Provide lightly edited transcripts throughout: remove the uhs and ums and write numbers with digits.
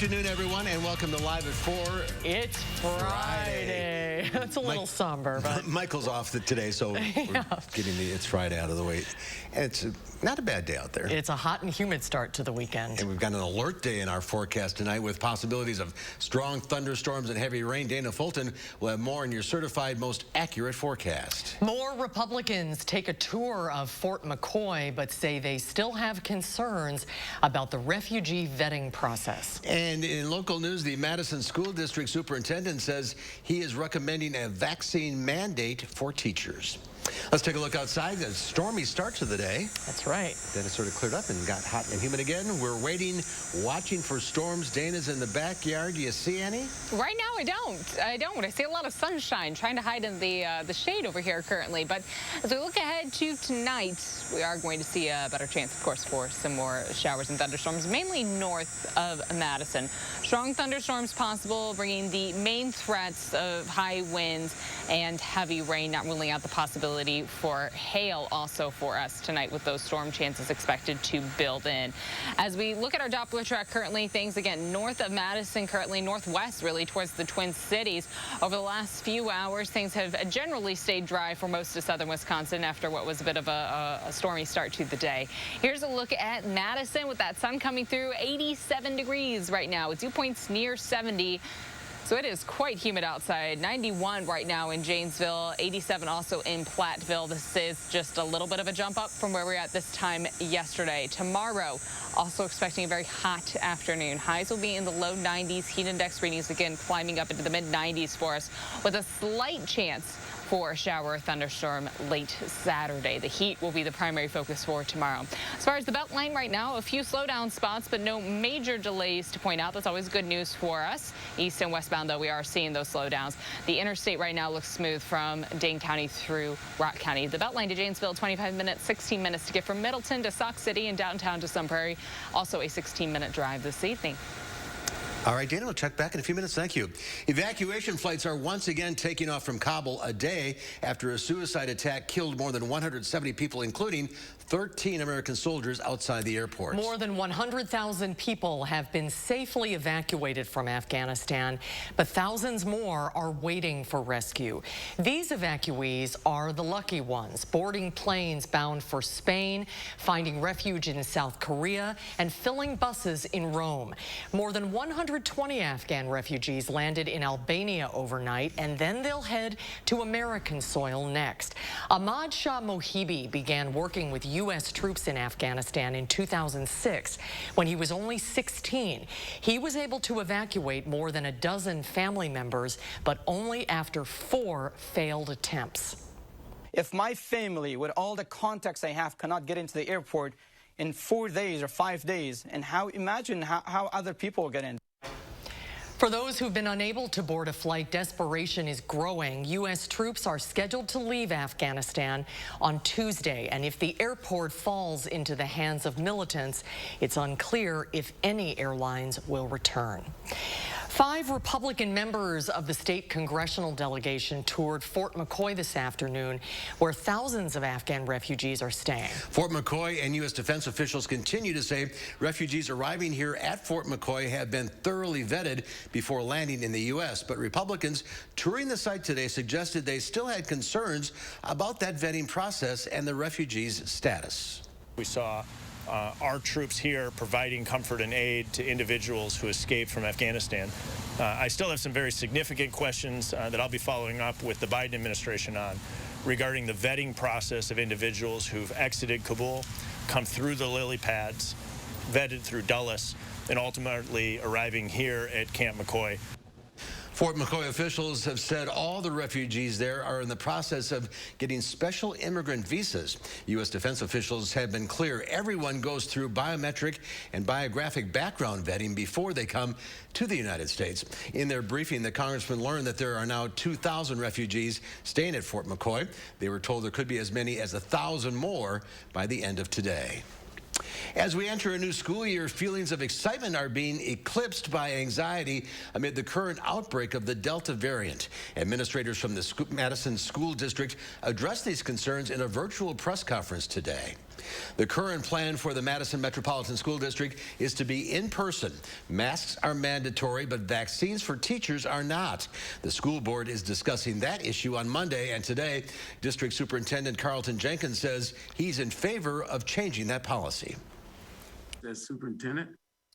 afternoon, everyone, and welcome to Live at 4. It's Friday. It's a little somber, but Michael's off today, so we're getting the It's Friday out of the way. And it's not a bad day out there. It's a hot and humid start to the weekend. And we've got an alert day in our forecast tonight with possibilities of strong thunderstorms and heavy rain. Dana Fulton will have more in your certified most accurate forecast. More Republicans take a tour of Fort McCoy, but say they still have concerns about the refugee vetting process. And in local news, the Madison School District Superintendent says he is recommending a vaccine mandate for teachers. Let's take a look outside. A stormy start to the day. That's right. Then it sort of cleared up and got hot and humid again. We're waiting, watching for storms. Dana's in the backyard. Do you see any? Right now, I don't. I see a lot of sunshine, trying to hide in the shade over here currently. But as we look ahead to tonight, we are going to see a better chance, of course, for some more showers and thunderstorms, mainly north of Madison. Strong thunderstorms possible, bringing the main threats of high winds and heavy rain, not ruling out the possibility for hail also for us tonight, with those storm chances expected to build in. As we look at our Doppler track currently, things again north of Madison, currently northwest really towards the Twin Cities. Over the last few hours, things have generally stayed dry for most of southern Wisconsin after what was a bit of a stormy start to the day. Here's a look at Madison with that sun coming through. 87 degrees right now with dew points near 70. So it is quite humid outside. 91 right now in Janesville, 87 also in Platteville. This is just a little bit of a jump up from where we were at this time yesterday. Tomorrow, also expecting a very hot afternoon. Highs will be in the low 90s. Heat index readings again climbing up into the mid 90s for us, with a slight chance for a shower or thunderstorm late Saturday. The heat will be the primary focus for tomorrow. As far as the Beltline right now, a few slowdown spots, but no major delays to point out. That's always good news for us. East and westbound, though, we are seeing those slowdowns. The interstate right now looks smooth from Dane County through Rock County. The Beltline to Janesville, 25 minutes, 16 minutes to get from Middleton to Sauk City and downtown to Sun Prairie. Also a 16-minute drive this evening. All right, Dana, we'll check back in a few minutes. Thank you. Evacuation flights are once again taking off from Kabul a day after a suicide attack killed more than 170 people, including 13 American soldiers outside the airport. More than 100,000 people have been safely evacuated from Afghanistan, but thousands more are waiting for rescue. These evacuees are the lucky ones, boarding planes bound for Spain, finding refuge in South Korea, and filling buses in Rome. More than 120 Afghan refugees landed in Albania overnight, and then they'll head to American soil next. Ahmad Shah Mohibi began working with U.S. troops in Afghanistan in 2006 when he was only 16. He was able to evacuate more than a dozen family members, but only after 4 failed attempts. If my family, with all the contacts I have, cannot get into the airport in 4 days or 5 days, and imagine how other people will get in. For those who've been unable to board a flight, desperation is growing. U.S. troops are scheduled to leave Afghanistan on Tuesday, and if the airport falls into the hands of militants, it's unclear if any airlines will return. 5 Republican members of the state congressional delegation toured Fort McCoy this afternoon, where thousands of Afghan refugees are staying. Fort McCoy and U.S. defense officials continue to say refugees arriving here at Fort McCoy have been thoroughly vetted before landing in the U.S. But Republicans touring the site today suggested they still had concerns about that vetting process and the refugees' status. We saw our troops here providing comfort and aid to individuals who escaped from Afghanistan. I still have some very significant questions that I'll be following up with the Biden administration on regarding the vetting process of individuals who've exited Kabul, come through the lily pads, vetted through Dulles, and ultimately arriving here at Camp McCoy. Fort McCoy officials have said all the refugees there are in the process of getting special immigrant visas. U.S. defense officials have been clear everyone goes through biometric and biographic background vetting before they come to the United States. In their briefing, the congressman learned that there are now 2,000 refugees staying at Fort McCoy. They were told there could be as many as 1,000 more by the end of today. As we enter a new school year, feelings of excitement are being eclipsed by anxiety amid the current outbreak of the Delta variant. Administrators from the Madison School District addressed these concerns in a virtual press conference today. The current plan for the Madison Metropolitan School District is to be in person. Masks are mandatory, but vaccines for teachers are not. The school board is discussing that issue on Monday, and today, District Superintendent Carlton Jenkins says he's in favor of changing that policy. As superintendent,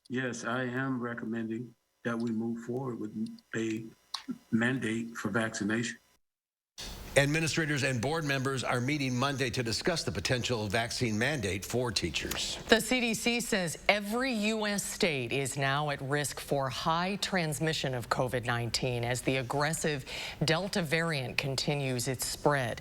yes, I am recommending that we move forward with a mandate for vaccination. Administrators and board members are meeting Monday to discuss the potential vaccine mandate for teachers. The CDC says every U.S. state is now at risk for high transmission of COVID-19 as the aggressive Delta variant continues its spread.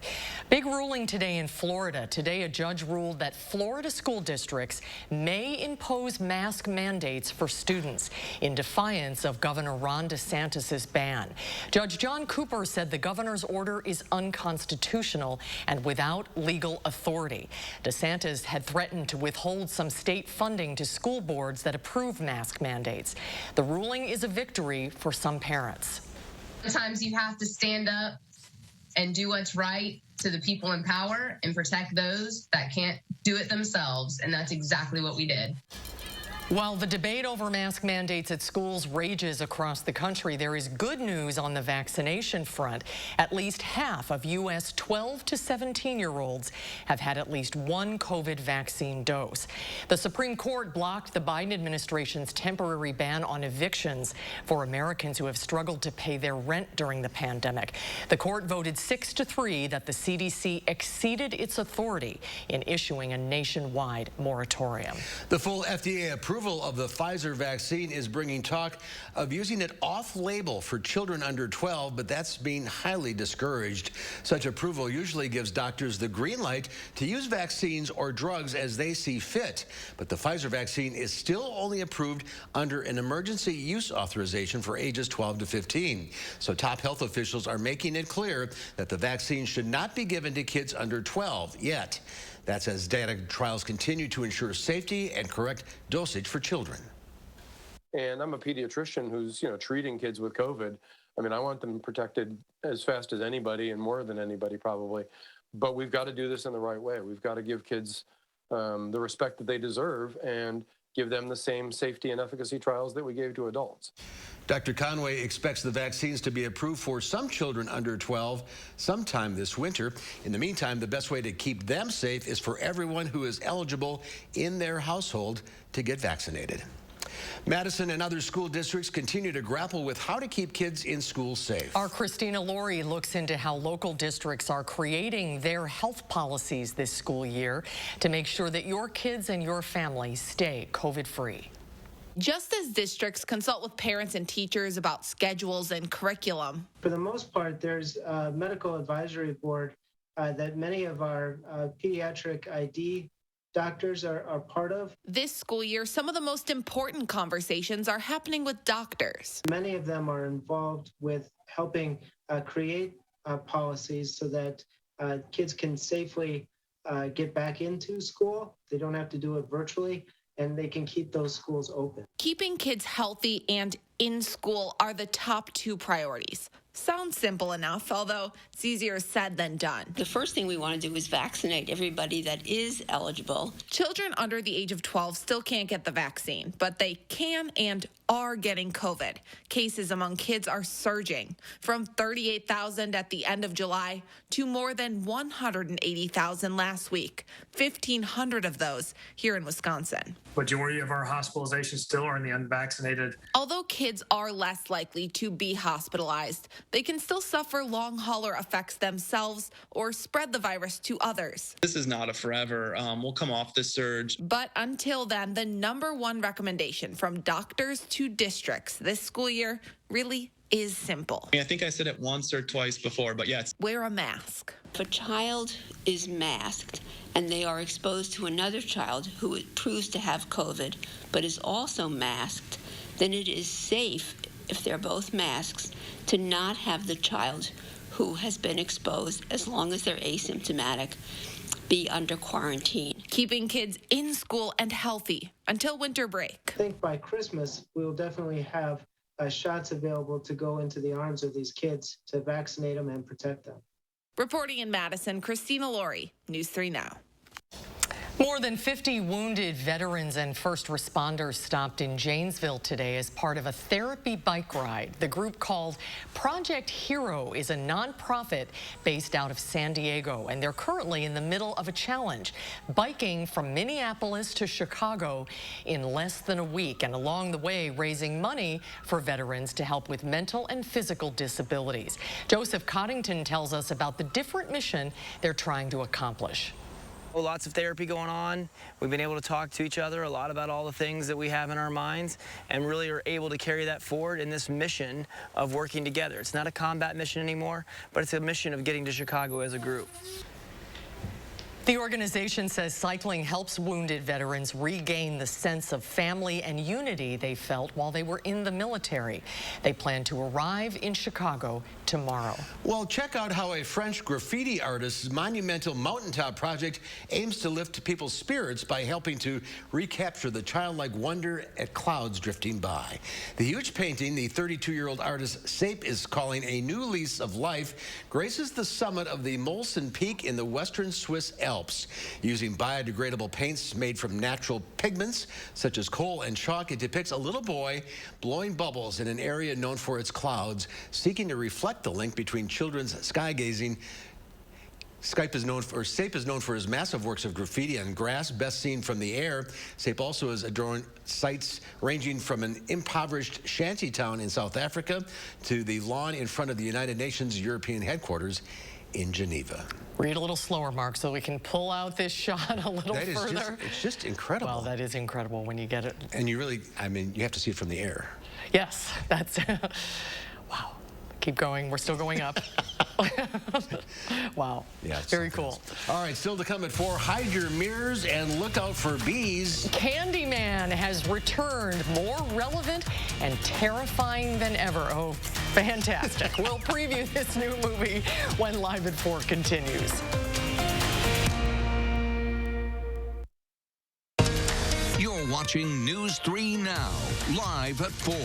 Big ruling today in Florida. Today, a judge ruled that Florida school districts may impose mask mandates for students in defiance of Governor Ron DeSantis' ban. Judge John Cooper said the governor's order is unconstitutional and without legal authority. DeSantis had threatened to withhold some state funding to school boards that approve mask mandates. The ruling is a victory for some parents. Sometimes you have to stand up and do what's right to the people in power and protect those that can't do it themselves, and that's exactly what we did. While the debate over mask mandates at schools rages across the country, there is good news on the vaccination front. At least half of U.S. 12 to 17-year-olds have had at least one COVID vaccine dose. The Supreme Court blocked the Biden administration's temporary ban on evictions for Americans who have struggled to pay their rent during the pandemic. The court voted 6-3 that the CDC exceeded its authority in issuing a nationwide moratorium. The full FDA approval of the Pfizer vaccine is bringing talk of using it off-label for children under 12, but that's being highly discouraged. Such approval usually gives doctors the green light to use vaccines or drugs as they see fit. But the Pfizer vaccine is still only approved under an emergency use authorization for ages 12 to 15. So top health officials are making it clear that the vaccine should not be given to kids under 12 yet. That's as data trials continue to ensure safety and correct dosage for children. And I'm a pediatrician who's, treating kids with COVID. I mean, I want them protected as fast as anybody and more than anybody probably. But we've got to do this in the right way. We've got to give kids the respect that they deserve and give them the same safety and efficacy trials that we gave to adults. Dr. Conway expects the vaccines to be approved for some children under 12 sometime this winter. In the meantime, the best way to keep them safe is for everyone who is eligible in their household to get vaccinated. Madison and other school districts continue to grapple with how to keep kids in school safe. Our Christina Laurie looks into how local districts are creating their health policies this school year to make sure that your kids and your family stay COVID-free. Just as districts consult with parents and teachers about schedules and curriculum. For the most part, there's a medical advisory board that many of our pediatric ID doctors are part of. This school year, some of the most important conversations are happening with doctors. Many of them are involved with helping create policies so that kids can safely get back into school. They don't have to do it virtually, and they can keep those schools open. Keeping kids healthy and in school are the top two priorities. Sounds simple enough, although it's easier said than done. The first thing we want to do is vaccinate everybody that is eligible. Children under the age of 12 still can't get the vaccine, but they can and are getting COVID. Cases among kids are surging from 38,000 at the end of July to more than 180,000 last week, 1,500 of those here in Wisconsin. Majority of our hospitalizations still are in the unvaccinated. Although kids are less likely to be hospitalized, they can still suffer long hauler effects themselves or spread the virus to others. This is not a forever. We'll come off this surge. But until then, the #1 recommendation from doctors to districts this school year really is simple. I think I said it once or twice before, but yes. Wear a mask. If a child is masked and they are exposed to another child who proves to have COVID but is also masked, then it is safe, if they're both masks, to not have the child who has been exposed, as long as they're asymptomatic, be under quarantine. Keeping kids in school and healthy until winter break. I think by Christmas, we'll definitely have shots available to go into the arms of these kids to vaccinate them and protect them. Reporting in Madison, Christina Laurie, News 3 Now. More than 50 wounded veterans and first responders stopped in Janesville today as part of a therapy bike ride. The group called Project Hero is a nonprofit based out of San Diego, and they're currently in the middle of a challenge, biking from Minneapolis to Chicago in less than a week, and along the way raising money for veterans to help with mental and physical disabilities. Joseph Coddington tells us about the different mission they're trying to accomplish. Lots of therapy going on. We've been able to talk to each other a lot about all the things that we have in our minds and really are able to carry that forward in this mission of working together. It's not a combat mission anymore, but it's a mission of getting to Chicago as a group. The organization says cycling helps wounded veterans regain the sense of family and unity they felt while they were in the military. They plan to arrive in Chicago tomorrow. Well, check out how a French graffiti artist's monumental mountaintop project aims to lift people's spirits by helping to recapture the childlike wonder at clouds drifting by. The huge painting the 32-year-old artist Sape is calling a new lease of life graces the summit of the Molson Peak in the western Swiss Alps. Using biodegradable paints made from natural pigments such as coal and chalk, it depicts a little boy blowing bubbles in an area known for its clouds, seeking to reflect the link between children's sky gazing. Sape is known for his massive works of graffiti on grass, best seen from the air. Sape also has adorned sites ranging from an impoverished shanty town in South Africa to the lawn in front of the United Nations European headquarters in Geneva. Read a little slower, Mark, so we can pull out this shot a little further. It's just incredible. Well, that is incredible when you get it. And you really, I mean, you have to see it from the air. Yes, that's, wow. Keep going, we're still going up. Wow, yeah, very cool. All right, still to come at 4, hide your mirrors and look out for bees. Candyman has returned, more relevant and terrifying than ever. Oh, fantastic. We'll preview this new movie when Live at 4 continues. You're watching News 3 Now, live at 4.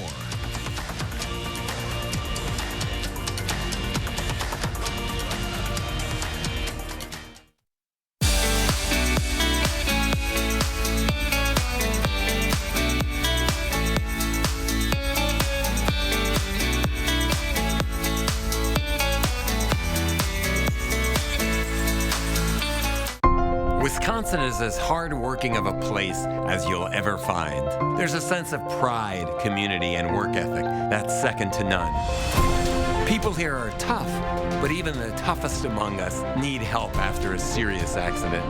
Wisconsin is as hard-working of a place as you'll ever find. There's a sense of pride, community, and work ethic that's second to none. People here are tough, but even the toughest among us need help after a serious accident.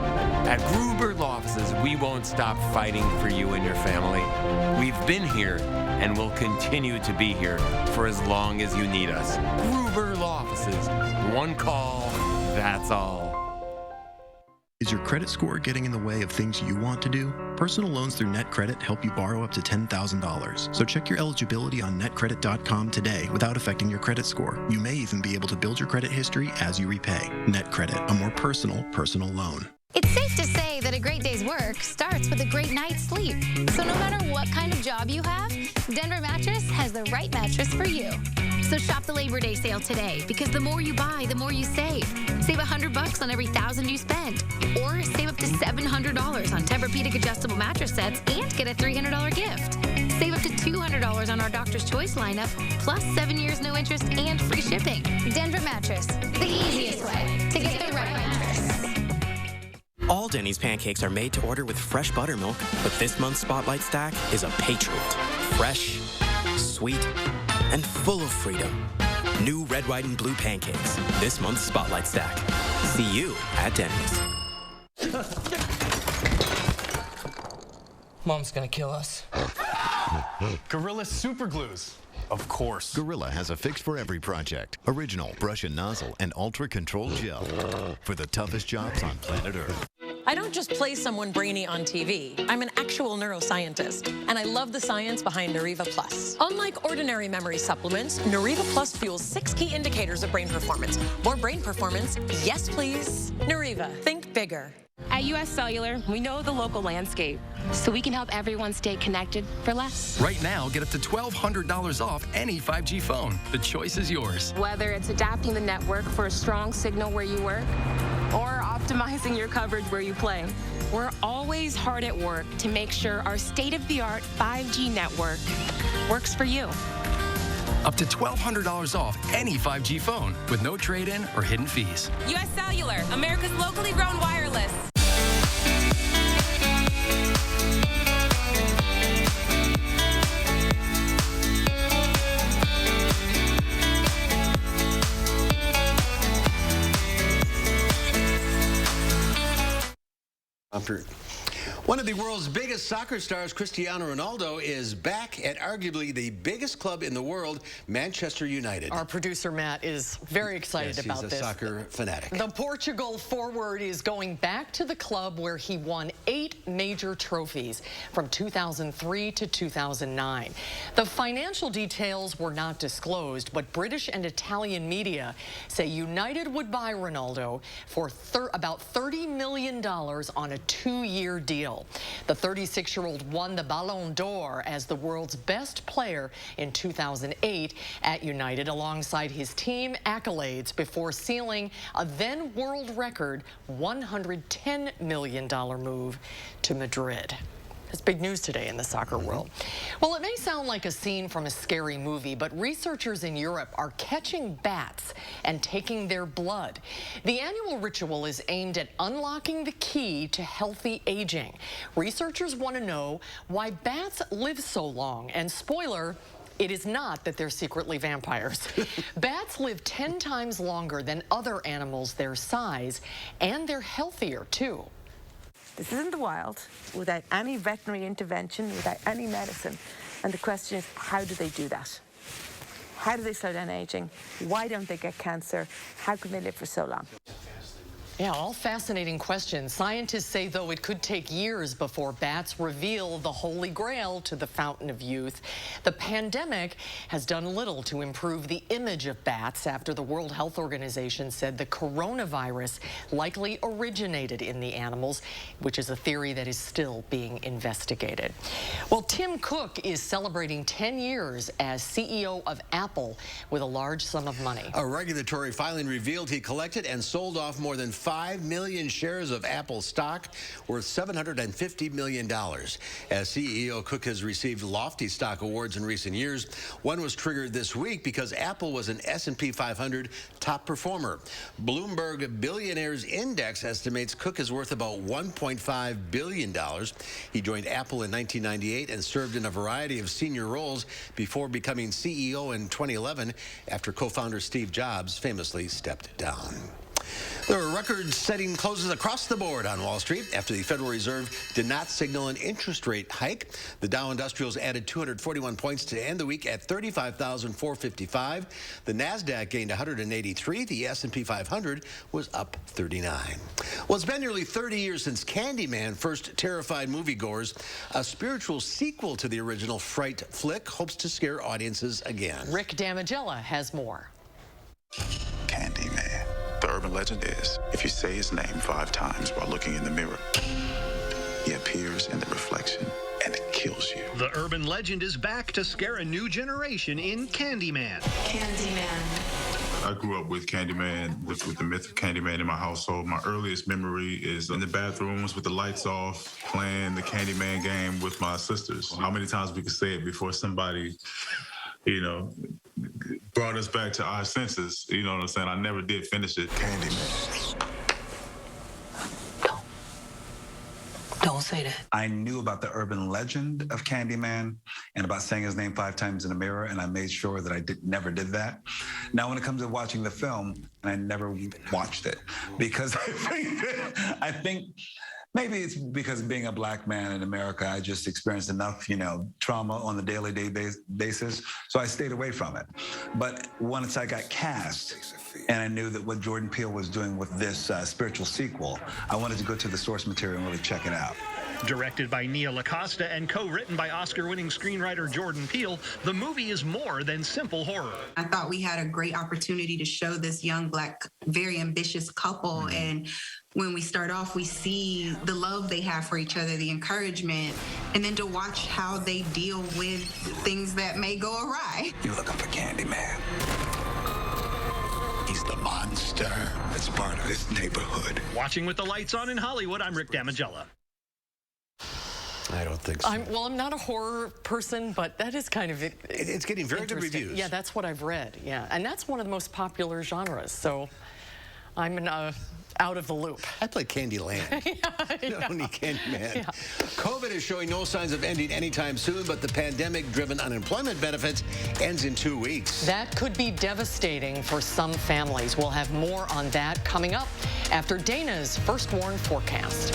At Gruber Law Offices, we won't stop fighting for you and your family. We've been here and will continue to be here for as long as you need us. Gruber Law Offices, one call, that's all. Is your credit score getting in the way of things you want to do? Personal loans through NetCredit help you borrow up to $10,000. So check your eligibility on netcredit.com today without affecting your credit score. You may even be able to build your credit history as you repay. NetCredit, a more personal loan. It's safe to say that a great day's work starts with a great night's sleep. So no matter what kind of job you have, Denver Mattress has the right mattress for you. So shop the Labor Day sale today, because the more you buy, the more you save. Save $100 on every $1,000 you spend. Or save up to $700 on Tempur-Pedic adjustable mattress sets and get a $300 gift. Save up to $200 on our Doctor's Choice lineup, plus 7 years no interest and free shipping. Denver Mattress, the easiest way to get the right mattress. All Denny's pancakes are made to order with fresh buttermilk, but this month's Spotlight Stack is a Patriot. Fresh, sweet, and full of freedom. New red, white, and blue pancakes. This month's Spotlight Stack. See you at Denny's. Mom's gonna kill us. Gorilla Super Glues. Of course. Gorilla has a fix for every project. Original brush and nozzle and ultra control gel for the toughest jobs on planet Earth. I don't just play someone brainy on TV. I'm an actual neuroscientist, and I love the science behind Nariva Plus. Unlike ordinary memory supplements, Nariva Plus fuels 6 key indicators of brain performance. More brain performance, yes please. Nariva, think bigger. At US Cellular, we know the local landscape, so we can help everyone stay connected for less. Right now, get up to $1,200 off any 5G phone. The choice is yours. Whether it's adapting the network for a strong signal where you work, or optimizing your coverage where you play, We're always hard at work to make sure our state-of-the-art 5G network works for you. Up to $1,200 off any 5G phone with no trade-in or hidden fees. U.S. Cellular, America's locally grown wireless. One of the world's biggest soccer stars, Cristiano Ronaldo, is back at arguably the biggest club in the world, Manchester United. Our producer, Matt, is very excited about this. He's a soccer fanatic. The Portugal forward is going back to the club where he won 8 major trophies from 2003 to 2009. The financial details were not disclosed, but British and Italian media say United would buy Ronaldo for about $30 million on a 2-year deal. The 36-year-old won the Ballon d'Or as the world's best player in 2008 at United alongside his team accolades before sealing a then world record $110 million move to Madrid. It's big news today in the soccer world. Well, it may sound like a scene from a scary movie, but researchers in Europe are catching bats and taking their blood. The annual ritual is aimed at unlocking the key to healthy aging. Researchers want to know why bats live so long, and spoiler, it is not that they're secretly vampires. Bats live 10 times longer than other animals their size, and they're healthier too. This is in the wild, without any veterinary intervention, without any medicine. And the question is, how do they do that? How do they slow down aging? Why don't they get cancer? How can they live for so long? Yeah, all fascinating questions. Scientists say, though, it could take years before bats reveal the holy grail to the fountain of youth. The pandemic has done little to improve the image of bats after the World Health Organization said the coronavirus likely originated in the animals, which is a theory that is still being investigated. Well, Tim Cook is celebrating 10 years as CEO of Apple with a large sum of money. A regulatory filing revealed he collected and sold off more than 5 million shares of Apple stock worth $750 million. As CEO, Cook has received lofty stock awards in recent years. One was triggered this week because Apple was an S&P 500 top performer. Bloomberg Billionaires Index estimates Cook is worth about $1.5 billion. He joined Apple in 1998 and served in a variety of senior roles before becoming CEO in 2011 after co-founder Steve Jobs famously stepped down. There were record-setting closes across the board on Wall Street after the Federal Reserve did not signal an interest rate hike. The Dow Industrials added 241 points to end the week at 35,455. The Nasdaq gained 183. The S&P 500 was up 39. Well, it's been nearly 30 years since Candyman first terrified moviegoers. A spiritual sequel to the original Fright flick hopes to scare audiences again. Rick Damigella has more. Candyman. The urban legend is, if you say his name 5 times while looking in the mirror, he appears in the reflection and kills you. The urban legend is back to scare a new generation in Candyman. Candyman. I grew up with Candyman, with the myth of Candyman in my household. My earliest memory is in the bathrooms with the lights off, playing the Candyman game with my sisters. How many times we could say it before somebody, brought us back to our senses. You know what I'm saying? I never did finish it. Candyman. Don't say that. I knew about the urban legend of Candyman and about saying his name 5 times in a mirror, and I made sure that I never did that. Now, when it comes to watching the film, and I never watched it because I think maybe it's because being a black man in America, I just experienced enough, trauma on the daily basis, so I stayed away from it. But once I got cast, and I knew that what Jordan Peele was doing with this spiritual sequel, I wanted to go to the source material and really check it out. Directed by Nia LaCosta and co-written by Oscar-winning screenwriter Jordan Peele, the movie is more than simple horror. I thought we had a great opportunity to show this young Black, very ambitious couple. And when we start off, we see the love they have for each other, the encouragement, and then to watch how they deal with things that may go awry. You're looking for Candyman. He's the monster that's part of this neighborhood. Watching with the lights on in Hollywood, I'm Rick Damigella. I don't think so. I'm not a horror person, but that is kind of it's getting very good reviews. Yeah, that's what I've read. Yeah, and that's one of the most popular genres. So I'm out of the loop. I play Candyland. Yeah. Don't need Candyman. Yeah. COVID is showing no signs of ending anytime soon, but the pandemic-driven unemployment benefits ends in 2 weeks. That could be devastating for some families. We'll have more on that coming up after Dana's First Warn forecast.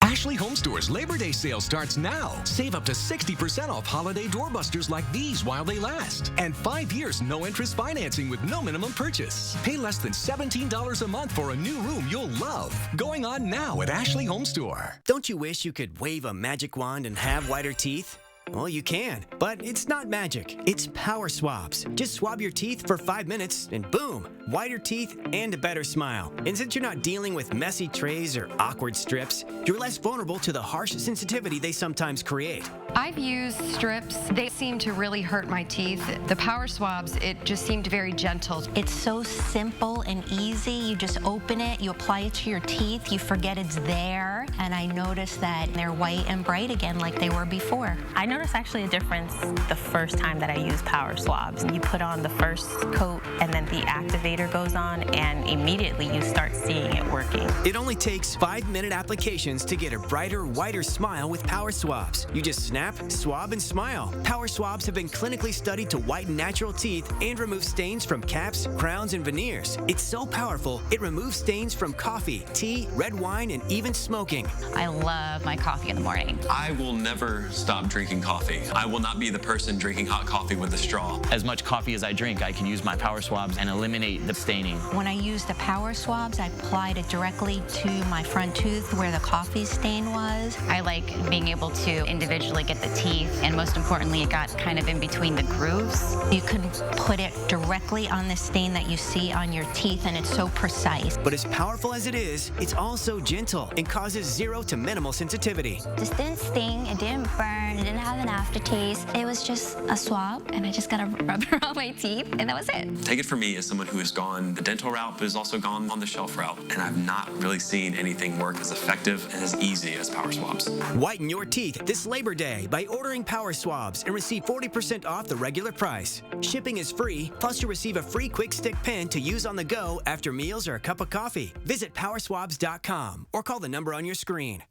Ashley Home Store's Labor Day sale starts now. Save up to 60% off holiday doorbusters like these while they last. And 5 years no-interest financing with no minimum purchase. Pay less than $17 a month for a new room you'll love. Going on now at Ashley Home Store. Don't you wish you could wave a magic wand and have whiter teeth? Well, you can, but it's not magic. It's power swabs. Just swab your teeth for 5 minutes and boom, whiter teeth and a better smile. And since you're not dealing with messy trays or awkward strips, you're less vulnerable to the harsh sensitivity they sometimes create. I've used strips. They seem to really hurt my teeth. The power swabs, it just seemed very gentle. It's so simple and easy. You just open it, you apply it to your teeth, you forget it's there, and I noticed that they're white and bright again like they were before. I noticed actually a difference the first time that I used power swabs. You put on the first coat and then the activator goes on and immediately you start seeing it working. It only takes 5-minute applications to get a brighter, whiter smile with power swabs. You just snap, swab, and smile. Power swabs have been clinically studied to whiten natural teeth and remove stains from caps, crowns, and veneers. It's so powerful, it removes stains from coffee, tea, red wine, and even smoking. I love my coffee in the morning. I will never stop drinking coffee. I will not be the person drinking hot coffee with a straw. As much coffee as I drink, I can use my power swabs and eliminate the staining. When I use the power swabs, I applied it directly to my front tooth where the coffee stain was. I like being able to individually get the teeth, and most importantly, it got kind of in between the grooves. You can put it directly on the stain that you see on your teeth, and it's so precise. But as powerful as it is, it's also gentle and causes 0 to minimal sensitivity. This didn't sting, it didn't burn, it didn't have an aftertaste. It was just a swab, and I just got to rub it on my teeth, and that was it. Take it from me as someone who has gone the dental route, but has also gone on the shelf route, and I've not really seen anything work as effective and as easy as power swabs. Whiten your teeth this Labor Day by ordering power swabs and receive 40% off the regular price. Shipping is free, plus you'll receive a free quick stick pen to use on the go after meals or a cup of coffee. Visit powerswabs.com or call the number on your screen.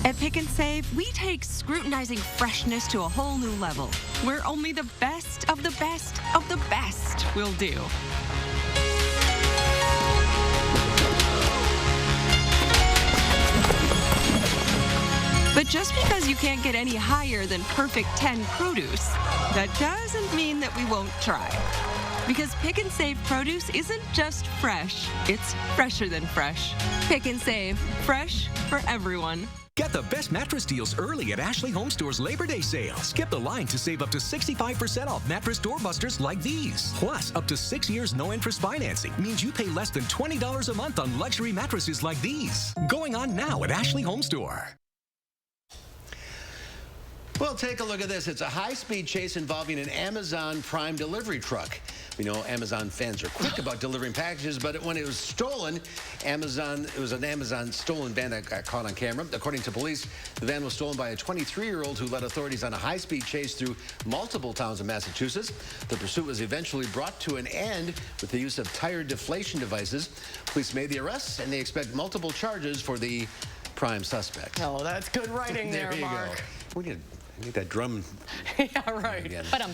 At Pick and Save, we take scrutinizing freshness to a whole new level, where only the best of the best of the best will do. But just because you can't get any higher than perfect 10 produce, that doesn't mean that we won't try. Because Pick and Save produce isn't just fresh, it's fresher than fresh. Pick and Save, fresh for everyone. Get the best mattress deals early at Ashley Home Store's Labor Day sale. Skip the line to save up to 65% off mattress doorbusters like these. Plus, up to 6 years no-interest financing means you pay less than $20 a month on luxury mattresses like these. Going on now at Ashley Home Store. Well, take a look at this. It's a high-speed chase involving an Amazon Prime delivery truck. We know Amazon fans are quick about delivering packages, but when it was stolen, it was an Amazon stolen van that got caught on camera. According to police, the van was stolen by a 23-year-old who led authorities on a high-speed chase through multiple towns in Massachusetts. The pursuit was eventually brought to an end with the use of tire deflation devices. Police made the arrests, and they expect multiple charges for the prime suspect. Oh, that's good writing there, Mark. We need that drum. Yeah, right. Again. But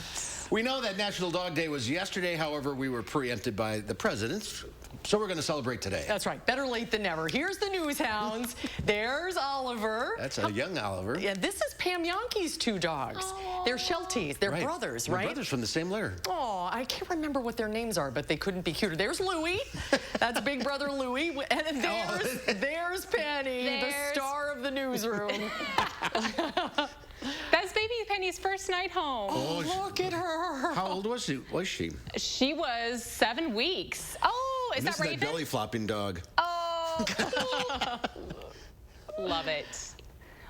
we know that National Dog Day was yesterday. However, we were preempted by the president, so we're going to celebrate today. That's right. Better late than never. Here's the news hounds. There's Oliver. That's a young Oliver. Yeah, this is Pam Yonke's 2 dogs. Aww. They're Shelties. They're brothers, right? They're brothers from the same litter. Oh, I can't remember what their names are, but they couldn't be cuter. There's Louie. That's big brother Louie. And there's Penny, the star of the newsroom. That's baby Penny's first night home. Oh, look at her. How old was she? She was 7 weeks. Oh, is that Raven? This is that belly flopping dog. Oh, love it.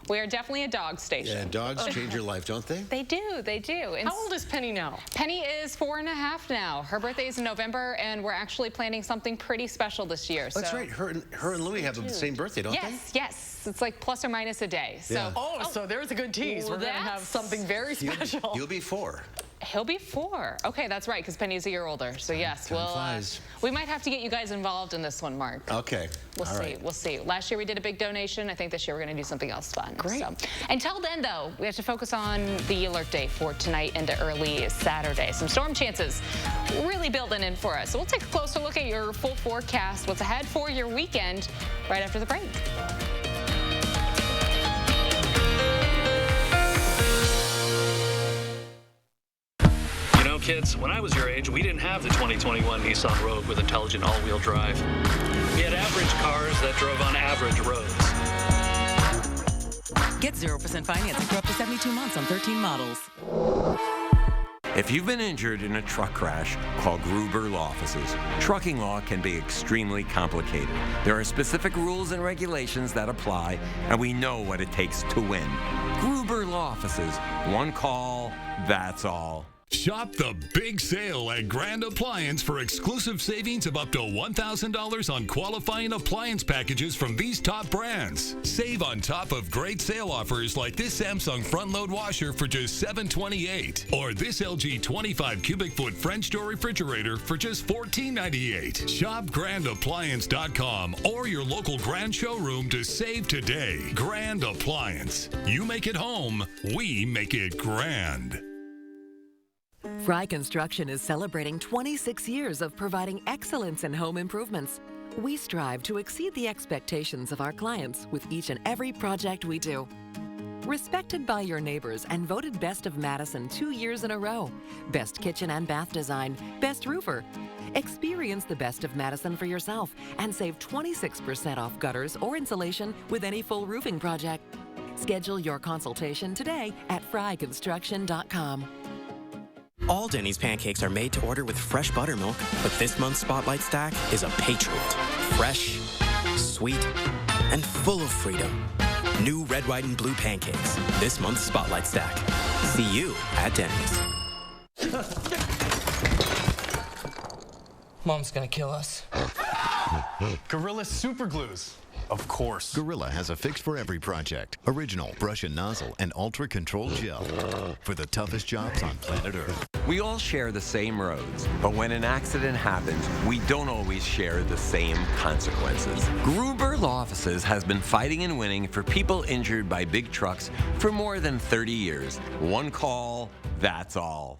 We are definitely a dog station. Yeah, dogs change your life, don't they? They do, they do. And how old is Penny now? Penny is 4.5 now. Her birthday is in November, and we're actually planning something pretty special this year. That's right. Her and Louie have the same birthday, don't they? Yes. It's like plus or minus a day. So, yeah. So there's a good tease. We're going to have something very special. He'll be 4. He'll be 4. Okay, that's right, because Penny's a year older. So yes, we might have to get you guys involved in this one, Mark. Okay. We'll see. Last year we did a big donation. I think this year we're going to do something else fun. Great. So, until then, though, we have to focus on the alert day for tonight into early Saturday. Some storm chances really building in for us. So we'll take a closer look at your full forecast, what's ahead for your weekend, right after the break. Kids, when I was your age, we didn't have the 2021 Nissan Rogue with intelligent all-wheel drive. We had average cars that drove on average roads. Get 0% financing for up to 72 months on 13 models. If you've been injured in a truck crash, call Gruber Law Offices. Trucking law can be extremely complicated. There are specific rules and regulations that apply, and we know what it takes to win. Gruber Law Offices. One call, that's all. Shop the big sale at Grand Appliance for exclusive savings of up to $1,000 on qualifying appliance packages from these top brands. Save on top of great sale offers like this Samsung front-load washer for just $728, or this LG 25 cubic foot French door refrigerator for just $14.98. Shop GrandAppliance.com or your local Grand showroom to save today. Grand Appliance. You make it home, we make it grand. Fry Construction is celebrating 26 years of providing excellence in home improvements. We strive to exceed the expectations of our clients with each and every project we do. Respected by your neighbors and voted Best of Madison 2 years in a row. Best kitchen and bath design, best roofer. Experience the Best of Madison for yourself and save 26% off gutters or insulation with any full roofing project. Schedule your consultation today at fryconstruction.com. All Denny's pancakes are made to order with fresh buttermilk, but this month's Spotlight Stack is a Patriot. Fresh, sweet, and full of freedom. New red, white, and blue pancakes. This month's Spotlight Stack. See you at Denny's. Mom's gonna kill us. Gorilla Super Glues. Of course. Gorilla has a fix for every project. Original brush and nozzle and ultra-controlled gel for the toughest jobs on planet Earth. We all share the same roads, but when an accident happens, we don't always share the same consequences. Gruber Law Offices has been fighting and winning for people injured by big trucks for more than 30 years. One call, that's all.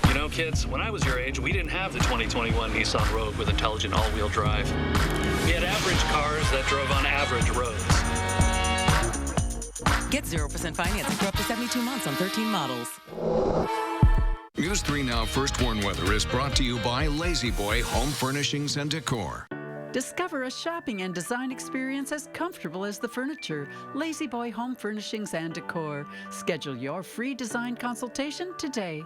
You know, kids, when I was your age, we didn't have the 2021 Nissan Rogue with intelligent all-wheel drive. We had average cars that drove on average roads. Get 0% financing for up to 72 months on 13 models. News 3 Now First Warn Weather is brought to you by Lazy Boy Home Furnishings and Decor. Discover a shopping and design experience as comfortable as the furniture. Lazy Boy Home Furnishings and Decor. Schedule your free design consultation today.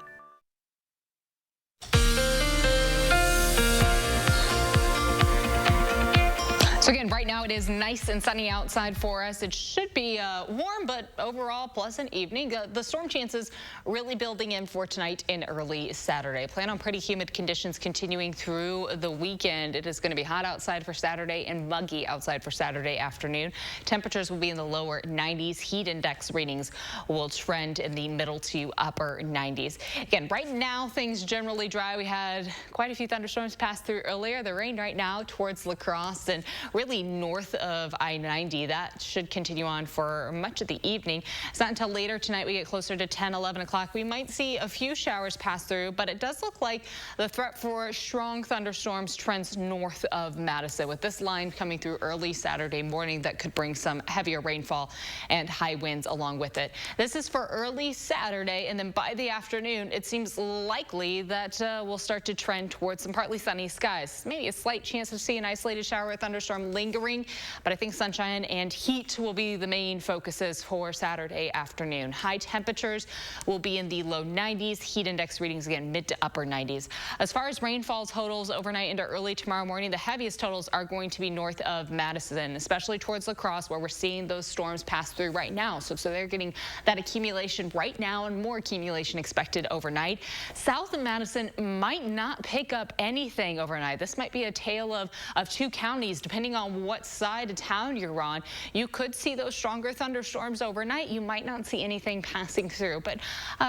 So again, right now it is nice and sunny outside for us. It should be warm, but overall pleasant evening. The storm chances really building in for tonight and early Saturday. Plan on pretty humid conditions continuing through the weekend. It is going to be hot outside for Saturday and muggy outside for Saturday afternoon. Temperatures will be in the lower 90s. Heat index readings will trend in the middle to upper 90s. Again, right now things generally dry. We had quite a few thunderstorms pass through earlier. The rain right now towards La Crosse and really north of I-90. That should continue on for much of the evening. It's not until later tonight we get closer to 10, 11 o'clock. We might see a few showers pass through, but it does look like the threat for strong thunderstorms trends north of Madison, with this line coming through early Saturday morning that could bring some heavier rainfall and high winds along with it. This is for early Saturday, and then by the afternoon, it seems likely that we'll start to trend towards some partly sunny skies. Maybe a slight chance to see an isolated shower or thunderstorm lingering, but I think sunshine and heat will be the main focuses for Saturday afternoon. High temperatures will be in the low 90s. Heat index readings again mid to upper 90s. As far as rainfall totals overnight into early tomorrow morning, the heaviest totals are going to be north of Madison, especially towards La Crosse, where we're seeing those storms pass through right now. So they're getting that accumulation right now and more accumulation expected overnight. South of Madison might not pick up anything overnight. This might be a tale of two counties, depending on what side of town you're on. You could see those stronger thunderstorms overnight. You might not see anything passing through. But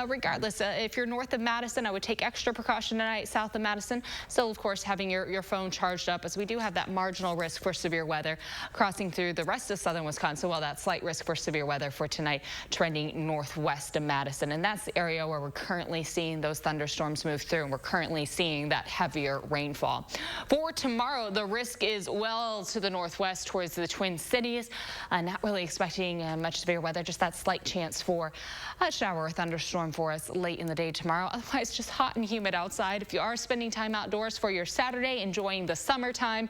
regardless, if you're north of Madison, I would take extra precaution tonight. South of Madison, still, of course, having your phone charged up, as we do have that marginal risk for severe weather crossing through the rest of southern Wisconsin. Well, that slight risk for severe weather for tonight trending northwest of Madison. And that's the area where we're currently seeing those thunderstorms move through, and we're currently seeing that heavier rainfall. For tomorrow, the risk is well to the northwest towards the Twin Cities. Not really expecting much severe weather, just that slight chance for a shower or thunderstorm for us late in the day tomorrow. Otherwise, just hot and humid outside. If you are spending time outdoors for your Saturday, enjoying the summertime,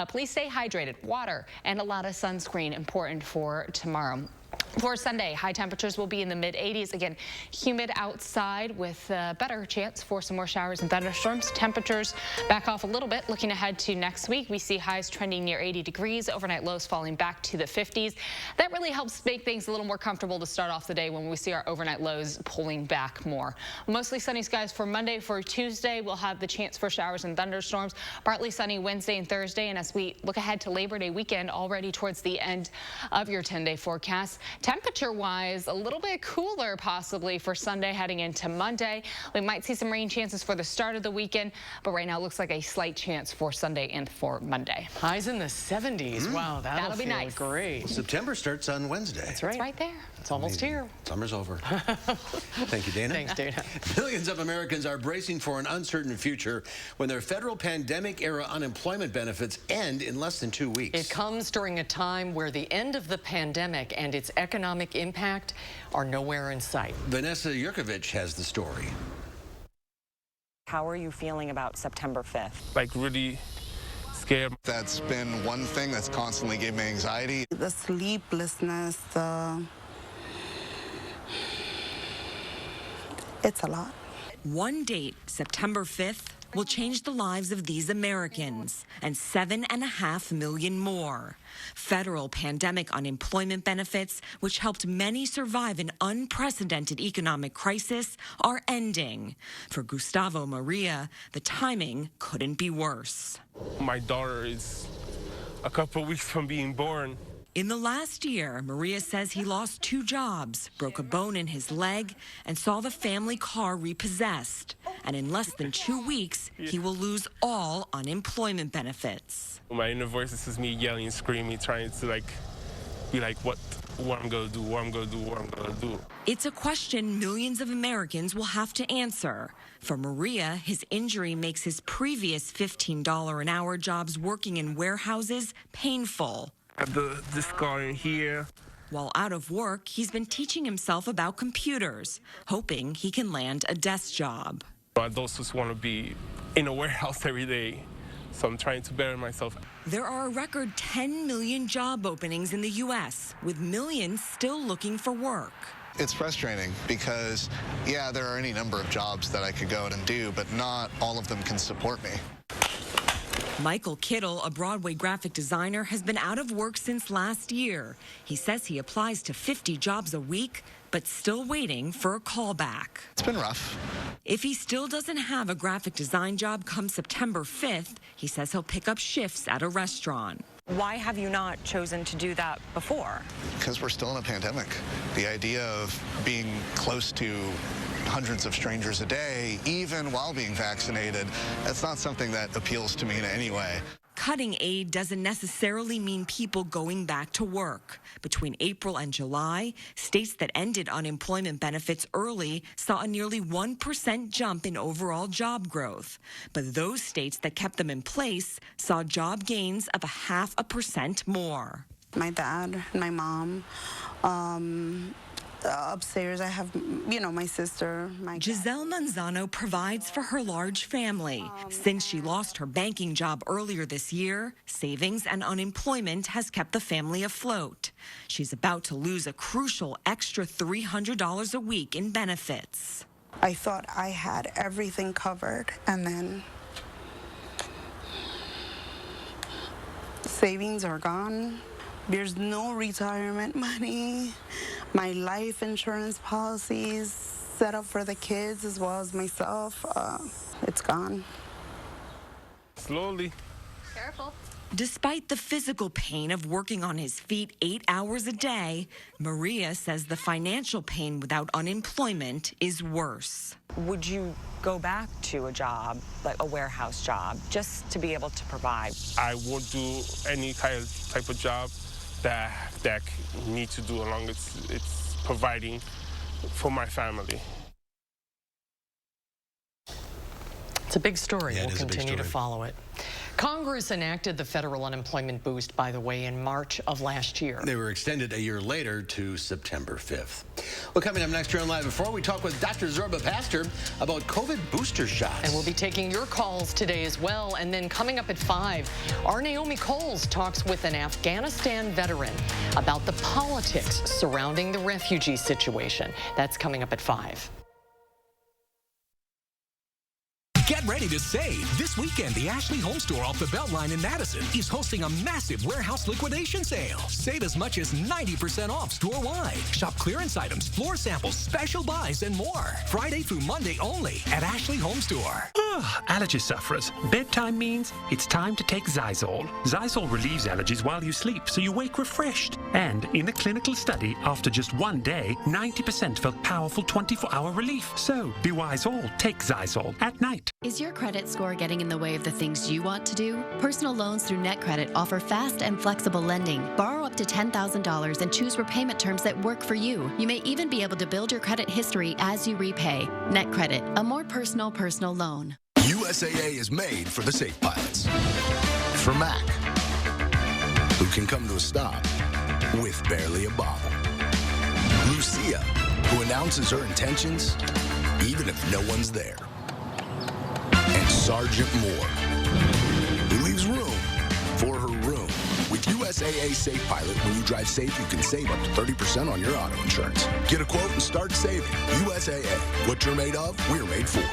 please stay hydrated. Water and a lot of sunscreen important for tomorrow. For Sunday, high temperatures will be in the mid-80s. Again, humid outside with a better chance for some more showers and thunderstorms. Temperatures back off a little bit. Looking ahead to next week, we see highs trending near 80 degrees. Overnight lows falling back to the 50s. That really helps make things a little more comfortable to start off the day when we see our overnight lows pulling back more. Mostly sunny skies for Monday. For Tuesday, we'll have the chance for showers and thunderstorms. Partly sunny Wednesday and Thursday. And as we look ahead to Labor Day weekend, already towards the end of your 10-day forecast, temperature-wise, a little bit cooler possibly for Sunday heading into Monday. We might see some rain chances for the start of the weekend, but right now it looks like a slight chance for Sunday and for Monday. Highs in the 70s. Wow, that'll be feel nice. Great. Well, September starts on Wednesday. That's right. It's right there. It's almost here. Summer's over. Thank you, Dana. Thanks, Dana. Millions of Americans are bracing for an uncertain future when their federal pandemic-era unemployment benefits end in less than 2 weeks. It comes during a time where the end of the pandemic and its economic impact are nowhere in sight. Vanessa Yurkovich has the story. How are you feeling about September 5th? Like really scared. That's been one thing that's constantly gave me anxiety. The sleeplessness, it's a lot. One date, September 5th, will change the lives of these Americans and 7.5 million more. Federal pandemic unemployment benefits, which helped many survive an unprecedented economic crisis, are ending. For Gustavo Maria, the timing couldn't be worse. My daughter is a couple weeks from being born. In the last year, Maria says he lost 2 jobs, broke a bone in his leg, and saw the family car repossessed. And in less than 2 weeks, he will lose all unemployment benefits. My inner voice is me yelling, screaming, trying to be like, what I'm gonna do, what I'm gonna do, what I'm gonna do. It's a question millions of Americans will have to answer. For Maria, his injury makes his previous $15 an hour jobs working in warehouses painful. This scar in here. While out of work, he's been teaching himself about computers, hoping he can land a desk job. I don't just want to be in a warehouse every day, so I'm trying to better myself. There are a record 10 million job openings in the U.S., with millions still looking for work. It's frustrating because, yeah, there are any number of jobs that I could go out and do, but not all of them can support me. Michael Kittle, a Broadway graphic designer, has been out of work since last year. He says he applies to 50 jobs a week, but still waiting for a callback. It's been rough. If he still doesn't have a graphic design job come September 5th, he says he'll pick up shifts at a restaurant. Why have you not chosen to do that before? Because we're still in a pandemic. The idea of being close to hundreds of strangers a day, even while being vaccinated, that's not something that appeals to me in any way. Cutting aid doesn't necessarily mean people going back to work. Between April and July, states that ended unemployment benefits early saw a nearly 1% jump in overall job growth. But those states that kept them in place saw job gains of 0.5% more. My dad and my mom Upstairs, I have, my sister, my Giselle Manzano provides for her large family. Since she lost her banking job earlier this year, savings and unemployment has kept the family afloat. She's about to lose a crucial extra $300 a week in benefits. I thought I had everything covered, and then savings are gone. There's no retirement money. My life insurance policies set up for the kids as well as myself, it's gone. Slowly. Careful. Despite the physical pain of working on his feet 8 hours a day, Maria says the financial pain without unemployment is worse. Would you go back to a job, like a warehouse job, just to be able to provide? I won't do any type of job that need to do along it's providing for my family. It's a big story. Yeah, we'll continue to follow it. Congress enacted the federal unemployment boost, by the way, in March of last year. They were extended a year later to September 5th. Well, coming up next here on Live Before, we talk with Dr. Zorba Pastor about COVID booster shots. And we'll be taking your calls today as well. And then coming up at 5, our Naomi Coles talks with an Afghanistan veteran about the politics surrounding the refugee situation. That's coming up at 5. Get ready to save. This weekend, the Ashley Home Store off the Beltline in Madison is hosting a massive warehouse liquidation sale. Save as much as 90% off store-wide. Shop clearance items, floor samples, special buys, and more. Friday through Monday only at Ashley Home Store. Allergy sufferers. Bedtime means it's time to take Zysol. Zysol relieves allergies while you sleep, so you wake refreshed. And in a clinical study, after just 1 day, 90% felt powerful 24-hour relief. So, be wise all. Take Zysol at night. Is your credit score getting in the way of the things you want to do? Personal loans through NetCredit offer fast and flexible lending. Borrow up to $10,000 and choose repayment terms that work for you. You may even be able to build your credit history as you repay. NetCredit, a more personal loan. USAA is made for the safe pilots. For Mac, who can come to a stop with barely a bobble. Lucia, who announces her intentions even if no one's there. And Sergeant Moore, who leaves room for her room. With USAA Safe Pilot, when you drive safe, you can save up to 30% on your auto insurance. Get a quote and start saving. USAA, what you're made of, we're made for.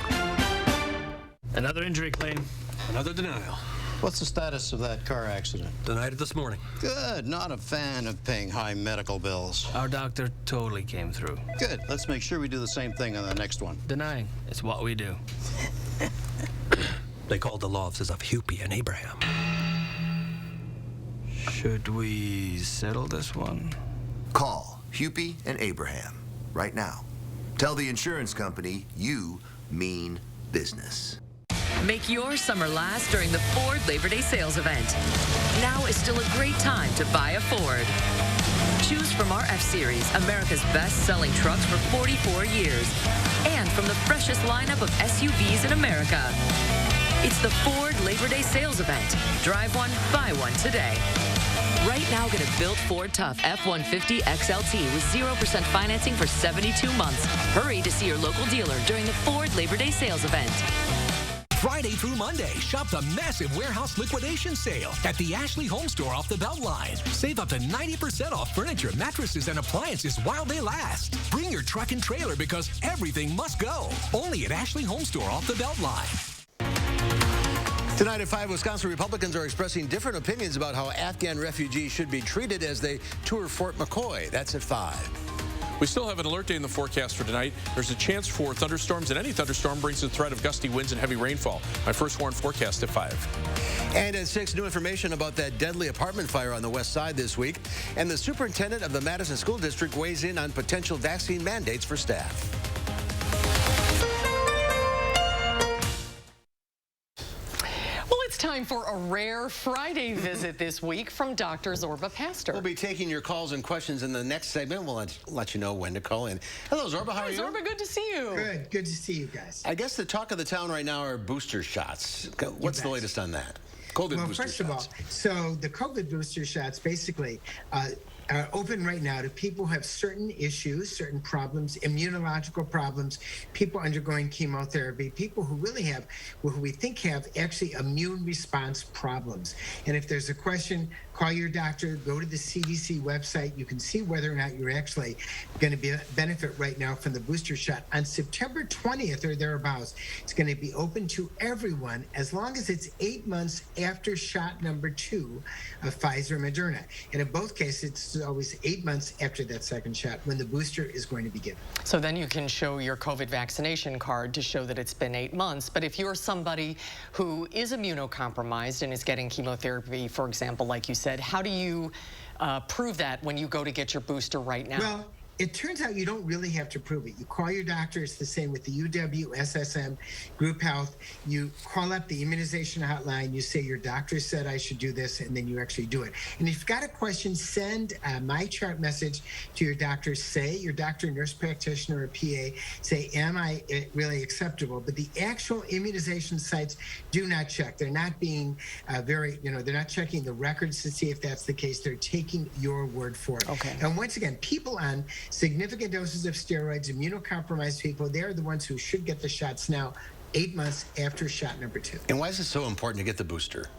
Another injury claim. Another denial. What's the status of that car accident? Denied it this morning. Good. Not a fan of paying high medical bills. Our doctor totally came through. Good. Let's make sure we do the same thing on the next one. Denying. It's what we do. They called the law offices of Hupy and Abraham. Should we settle this one? Call Hupy and Abraham right now. Tell the insurance company you mean business. Make your summer last during the Ford Labor Day sales event. Now is still a great time to buy a Ford. Choose from our F-Series, America's best-selling trucks for 44 years, and from the freshest lineup of SUVs in America. It's the Ford Labor Day sales event. Drive one, buy one today. Right now, get a built Ford Tough F-150 XLT with 0% financing for 72 months. Hurry to see your local dealer during the Ford Labor Day sales event. Friday through Monday, shop the massive warehouse liquidation sale at the Ashley Home Store off the Beltline. Save up to 90% off furniture, mattresses, and appliances while they last. Bring your truck and trailer because everything must go. Only at Ashley Home Store off the Beltline. Tonight at 5, Wisconsin Republicans are expressing different opinions about how Afghan refugees should be treated as they tour Fort McCoy. That's at 5. We still have an alert day in the forecast for tonight. There's a chance for thunderstorms, and any thunderstorm brings the threat of gusty winds and heavy rainfall. My first warn forecast at 5. And at 6, new information about that deadly apartment fire on the west side this week. And the superintendent of the Madison School District weighs in on potential vaccine mandates for staff. Time for a rare Friday visit this week from Dr. Zorba Pastor. We'll be taking your calls and questions in the next segment. We'll let you know when to call in. Hello, Zorba. How are you? Zorba, good to see you. Good to see you guys. I guess the talk of the town right now are booster shots. What's the latest on that? COVID booster shots. Well, first of all, so the COVID booster shots, basically, open right now to people who have certain issues, certain problems, immunological problems, people undergoing chemotherapy, people who really have, who we think have actually immune response problems. And if there's a question, call your doctor, go to the CDC website. You can see whether or not you're actually going to benefit right now from the booster shot. On September 20th or thereabouts, it's going to be open to everyone as long as it's 8 months after shot number 2 of Pfizer and Moderna. And in both cases, it's always 8 months after that second shot when the booster is going to be given. So then you can show your COVID vaccination card to show that it's been 8 months. But if you're somebody who is immunocompromised and is getting chemotherapy, for example, like you said, how do you prove that when you go to get your booster right now? Well, it turns out you don't really have to prove it. You call your doctor. It's the same with the UW, SSM, Group Health. You call up the immunization hotline. You say, your doctor said I should do this, and then you actually do it. And if you've got a question, send a My Chart message to your doctor. Say, your doctor, nurse practitioner, or PA, say, am I really acceptable? But the actual immunization sites do not check. They're not being they're not checking the records to see if that's the case. They're taking your word for it. Okay. And once again, people on significant doses of steroids, immunocompromised people, they're the ones who should get the shots now, 8 months after shot number 2. And why is it so important to get the booster?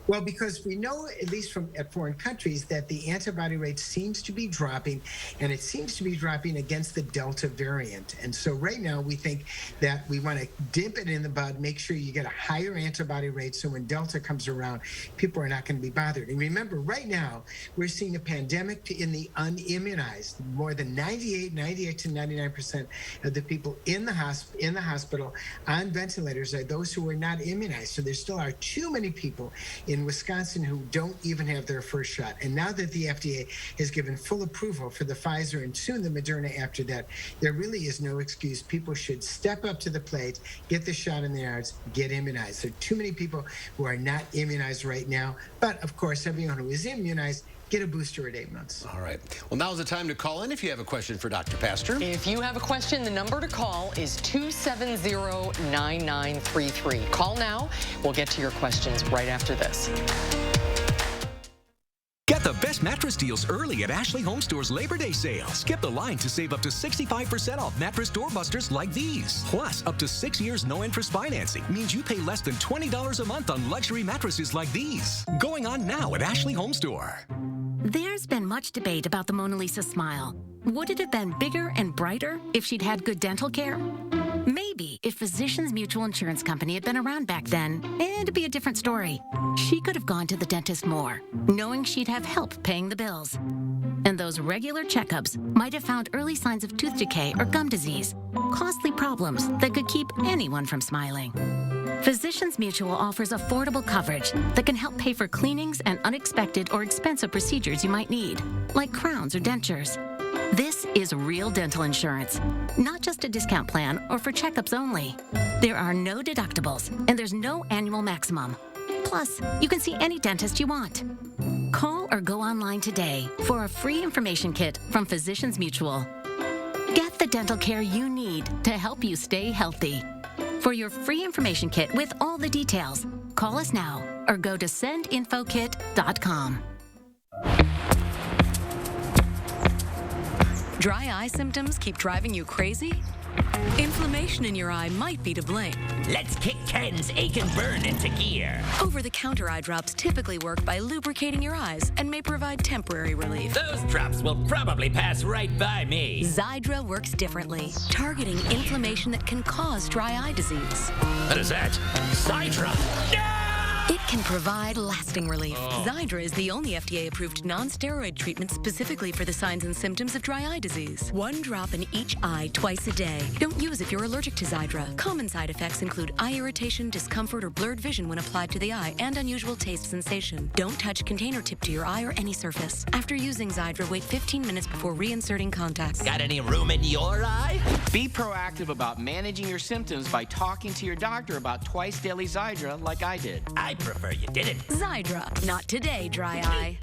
Well, because we know, at least from at foreign countries, that the antibody rate seems to be dropping, and it seems to be dropping against the Delta variant. And so right now we think that we want to dip it in the bud, make sure you get a higher antibody rate so when Delta comes around, people are not going to be bothered. And remember, right now, we're seeing a pandemic in the unimmunized. More than 98 to 99% of the people in the hospital on ventilators are those who are not immunized. So there still are too many people in Wisconsin who don't even have their first shot. And now that the FDA has given full approval for the Pfizer and soon the Moderna after that, there really is no excuse. People should step up to the plate, get the shot in the arms, get immunized. There are too many people who are not immunized right now. But of course, everyone who is immunized, get a booster at 8 months. All right. Well, now's the time to call in if you have a question for Dr. Pastor. If you have a question, the number to call is 270-9933. Call now. We'll get to your questions right after this. Get the best mattress deals early at Ashley Home Store's Labor Day sale. Skip the line to save up to 65% off mattress doorbusters like these. Plus, up to 6 years no-interest financing means you pay less than $20 a month on luxury mattresses like these. Going on now at Ashley Home Store. There's been much debate about the Mona Lisa smile. Would it have been bigger and brighter if she'd had good dental care? Maybe if Physicians Mutual Insurance Company had been around back then, it'd be a different story. She could have gone to the dentist more, knowing she'd have help paying the bills. And those regular checkups might have found early signs of tooth decay or gum disease, costly problems that could keep anyone from smiling. Physicians Mutual offers affordable coverage that can help pay for cleanings and unexpected or expensive procedures you might need, like crowns or dentures. This is real dental insurance, not just a discount plan or for checkups only. There are no deductibles, and there's no annual maximum. Plus, you can see any dentist you want. Call or go online today for a free information kit from Physicians Mutual. Get the dental care you need to help you stay healthy. For your free information kit with all the details, call us now or go to sendinfokit.com. Dry eye symptoms keep driving you crazy? Inflammation in your eye might be to blame. Let's kick Ken's ache and burn into gear. Over-the-counter eye drops typically work by lubricating your eyes and may provide temporary relief. Those drops will probably pass right by me. Xiidra works differently, targeting inflammation that can cause dry eye disease. What is that? Xiidra! No! It can provide lasting relief. Xiidra is the only FDA-approved non-steroid treatment specifically for the signs and symptoms of dry eye disease. 1 drop in each eye twice a day. Don't use if you're allergic to Xiidra. Common side effects include eye irritation, discomfort, or blurred vision when applied to the eye, and unusual taste sensation. Don't touch container tip to your eye or any surface. After using Xiidra, wait 15 minutes before reinserting contacts. Got any room in your eye? Be proactive about managing your symptoms by talking to your doctor about twice daily Xiidra like I did. I prefer you didn't. Xiidra. Not today, dry eye.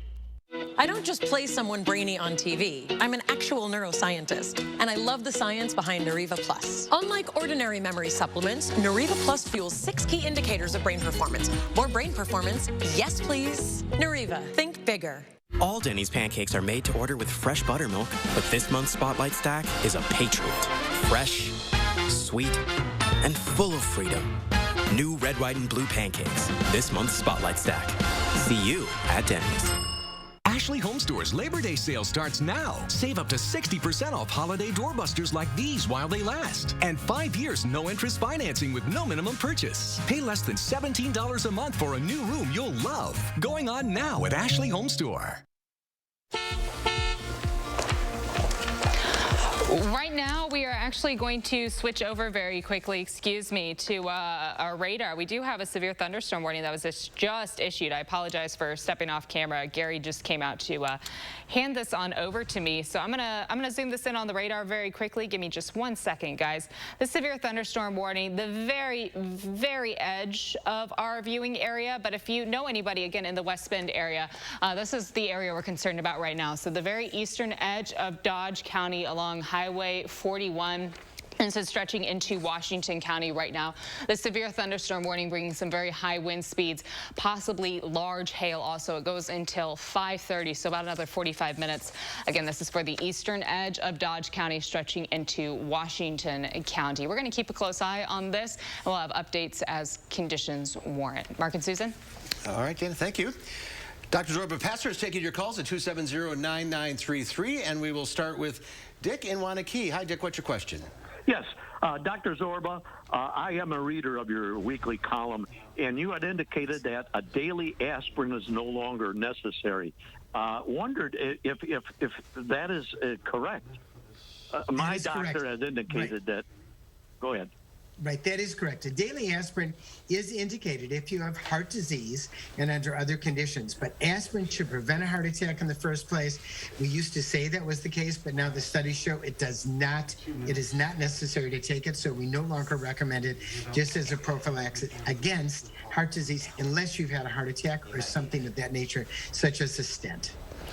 I don't just play someone brainy on TV. I'm an actual neuroscientist, and I love the science behind Nariva Plus. Unlike ordinary memory supplements, Nariva Plus fuels 6 key indicators of brain performance. More brain performance, yes please. Nariva, think bigger. All Denny's pancakes are made to order with fresh buttermilk, but this month's Spotlight Stack is a Patriot. Fresh, sweet, and full of freedom. New red, white, and blue pancakes. This month's Spotlight Stack. See you at Denny's. Ashley Home Store's Labor Day sale starts now. Save up to 60% off holiday doorbusters like these while they last. And 5 years no-interest financing with no minimum purchase. Pay less than $17 a month for a new room you'll love. Going on now at Ashley Home Store. Right now, we are actually going to switch over very quickly, to our radar. We do have a severe thunderstorm warning that was just issued. I apologize for stepping off camera. Gary just came out to hand this on over to me. So I'm gonna zoom this in on the radar very quickly. Give me just 1 second, guys. The severe thunderstorm warning, the very, very edge of our viewing area. But if you know anybody, again, in the West Bend area, this is the area we're concerned about right now. So the very eastern edge of Dodge County along Highway 41. And so stretching into Washington County right now. The severe thunderstorm warning bringing some very high wind speeds, possibly large hail also. It goes until 5:30, so about another 45 minutes. Again, this is for the eastern edge of Dodge County stretching into Washington County. We're going to keep a close eye on this, and we'll have updates as conditions warrant. Mark and Susan? All right, Dana, thank you. Dr. Zorba Pastor is taking your calls at 270-9933, and we will start with Dick in Wanakee. Hi, Dick, what's your question? Yes, Dr. Zorba, I am a reader of your weekly column, and you had indicated that a daily aspirin is no longer necessary. Wondered if that is correct. My doctor has indicated that. Go ahead. Right, that is correct. A daily aspirin is indicated if you have heart disease and under other conditions, but aspirin should prevent a heart attack in the first place. We used to say that was the case, but now the studies show it does not. It is not necessary to take it, so we no longer recommend it just as a prophylaxis against heart disease unless you've had a heart attack or something of that nature, such as a stent.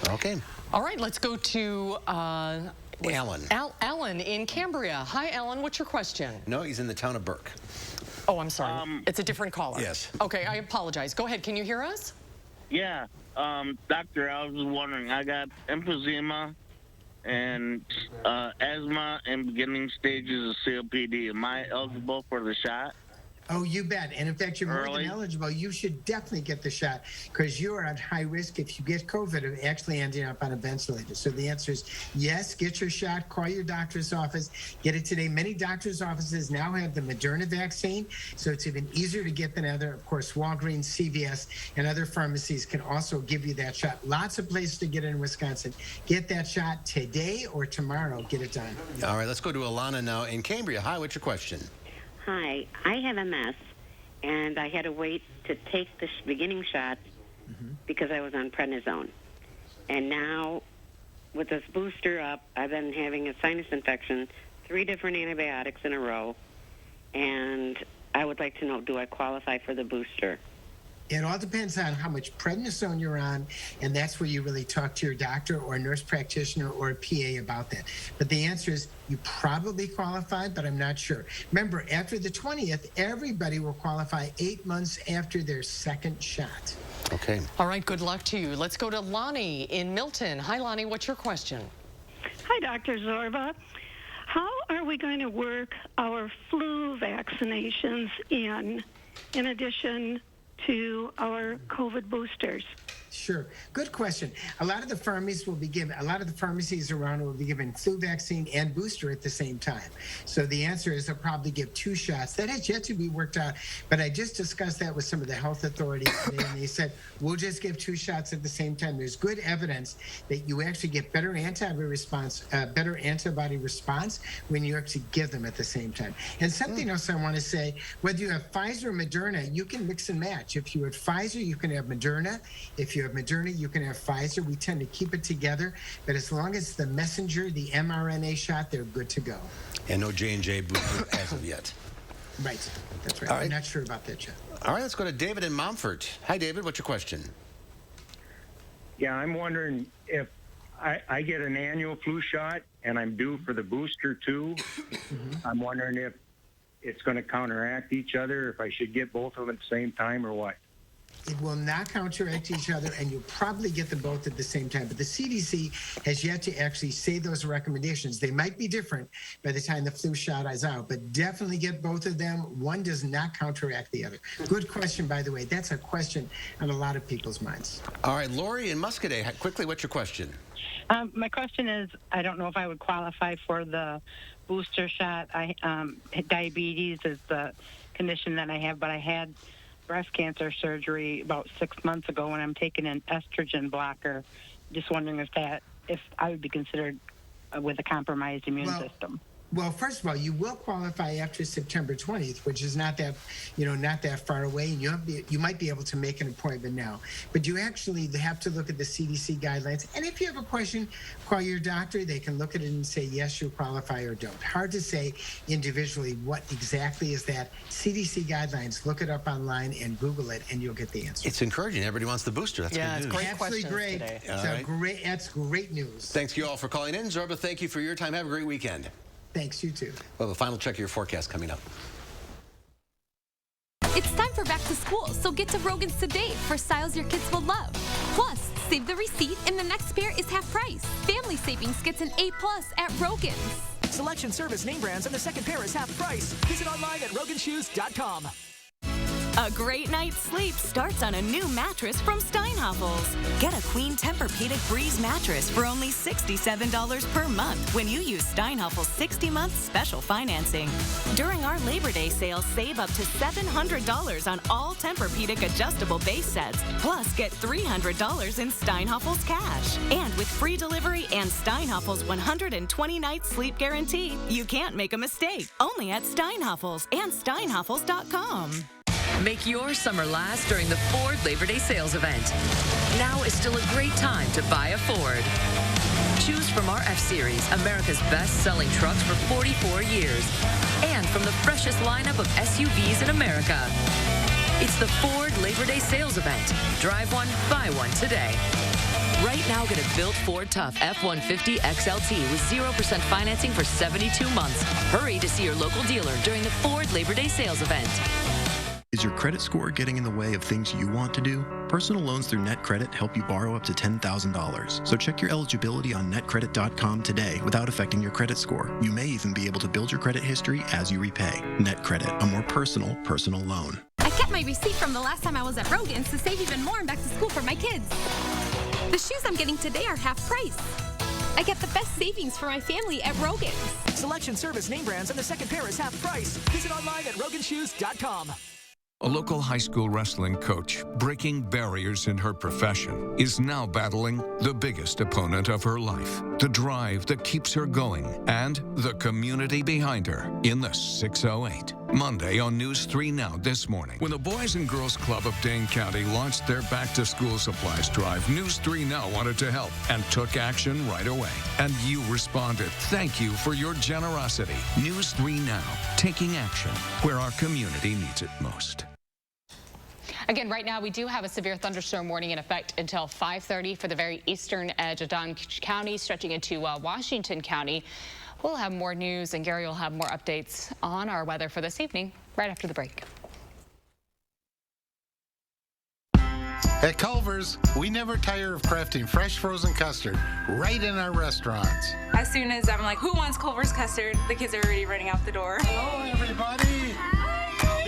Okay. All right, let's go to Alan. Alan in Cambria. Hi, Alan. What's your question? No, he's in the town of Burke. Oh, I'm sorry. It's a different caller. Yes. Okay, I apologize. Go ahead. Can you hear us? Yeah. Doctor, I was wondering, I got emphysema and asthma and beginning stages of COPD. Am I eligible for the shot? Oh, you bet. And in fact, you're more than eligible. You should definitely get the shot because you are at high risk if you get COVID of actually ending up on a ventilator. So the answer is yes, get your shot, call your doctor's office, get it today. Many doctor's offices now have the Moderna vaccine, so it's even easier to get than other. Of course, Walgreens, CVS, and other pharmacies can also give you that shot. Lots of places to get in Wisconsin. Get that shot today or tomorrow. Get it done. All right, let's go to Alana now in Cambria. Hi, what's your question? Hi, I have MS, and I had to wait to take the beginning shot because I was on prednisone. And now, with this booster up, I've been having a sinus infection, 3 different antibiotics in a row, and I would like to know, do I qualify for the booster? It all depends on how much prednisone you're on, and that's where you really talk to your doctor or a nurse practitioner or a PA about that. But the answer is you probably qualify, but I'm not sure. Remember, after the 20th, everybody will qualify 8 months after their second shot. Okay. All right, good luck to you. Let's go to Lonnie in Milton. Hi, Lonnie, what's your question? Hi, Dr. Zorba. How are we going to work our flu vaccinations in addition to our COVID boosters? Sure. Good question. A lot of the pharmacies around will be giving flu vaccine and booster at the same time. So the answer is they'll probably give 2 shots. That has yet to be worked out, but I just discussed that with some of the health authorities today, and they said, we'll just give 2 shots at the same time. There's good evidence that you actually get better antibody response when you actually give them at the same time. And something else I want to say, whether you have Pfizer or Moderna, you can mix and match. If you have Pfizer, you can have Moderna. If you have Moderna, you can have Pfizer. We tend to keep it together, but as long as the messenger, the mRNA shot, they're good to go. And no J&J booster as of yet. Right. That's right. All right. I'm not sure about that yet. All right, let's go to David in Montfort. Hi, David. What's your question? Yeah, I'm wondering if I get an annual flu shot and I'm due for the booster too. I'm wondering if it's going to counteract each other, if I should get both of them at the same time or what. It will not counteract each other, and you'll probably get them both at the same time. But the CDC has yet to actually say those recommendations. They might be different by the time the flu shot is out, but definitely get both of them. One does not counteract the other. Good question, by the way. That's a question on a lot of people's minds. All right, Lori in Muscadet, quickly, what's your question? My question is, I don't know if I would qualify for the booster shot. Diabetes is the condition that I have, but I had breast cancer surgery about 6 months ago, and I'm taking an estrogen blocker. Just wondering if I would be considered with a compromised immune system. Well, first of all, you will qualify after September 20th, which is not that far away, and you might be able to make an appointment now. But you actually have to look at the CDC guidelines. And if you have a question, call your doctor. They can look at it and say, yes, you qualify or don't. Hard to say individually what exactly is that. CDC guidelines, look it up online and Google it, and you'll get the answer. It's encouraging. Everybody wants the booster. That's good news. Great absolutely great. That's great news. Thanks you all for calling in. Zorba, thank you for your time. Have a great weekend. Thanks, you too. We'll have a final check of your forecast coming up. It's time for back to school, so get to Rogan's today for styles your kids will love. Plus, save the receipt and the next pair is half price. Family Savings gets an A+ at Rogan's. Selection, service, name brands, and the second pair is half price. Visit online at roganshoes.com. A great night's sleep starts on a new mattress from Steinhafels. Get a Queen Tempur-Pedic Breeze mattress for only $67 per month when you use Steinhafels 60-month special financing. During our Labor Day sale, save up to $700 on all Tempur-Pedic adjustable base sets. Plus, get $300 in Steinhafels cash. And with free delivery and Steinhafels 120-night sleep guarantee, you can't make a mistake. Only at Steinhafels and Steinhafels.com. Make your summer last during the Ford Labor Day sales event. Now is still a great time to buy a Ford. Choose from our F-Series, America's best-selling trucks for 44 years, and from the freshest lineup of SUVs in America. It's the Ford Labor Day sales event. Drive one, buy one today. Right now, get a built Ford Tough F-150 XLT with 0% financing for 72 months. Hurry to see your local dealer during the Ford Labor Day sales event. Is your credit score getting in the way of things you want to do? Personal loans through NetCredit help you borrow up to $10,000. So check your eligibility on netcredit.com today without affecting your credit score. You may even be able to build your credit history as you repay. NetCredit, a more personal loan. I kept my receipt from the last time I was at Rogan's to save even more and back to school for my kids. The shoes I'm getting today are half price. I get the best savings for my family at Rogan's. Selection, service, name brands, and the second pair is half price. Visit online at roganshoes.com. A local high school wrestling coach, breaking barriers in her profession, is now battling the biggest opponent of her life. The drive that keeps her going and the community behind her in the 608. Monday on News 3 Now this morning. When the Boys and Girls Club of Dane County launched their back-to-school supplies drive, News 3 Now wanted to help and took action right away. And you responded. Thank you for your generosity. News 3 Now, taking action where our community needs it most. Again, right now we do have a severe thunderstorm warning in effect until 5:30 for the very eastern edge of Don County, stretching into Washington County. We'll have more news, and Gary will have more updates on our weather for this evening right after the break. At Culver's, we never tire of crafting fresh frozen custard right in our restaurants. As soon as I'm like, who wants Culver's custard? The kids are already running out the door. Hello, everybody.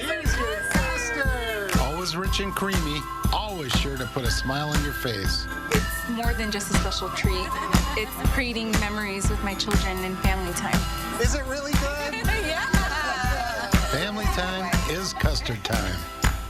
Here's your custard. Always rich and creamy, always sure to put a smile on your face. It's more than just a special treat. It's creating memories with my children and family time. Is it really good? Yeah. Family time is custard time.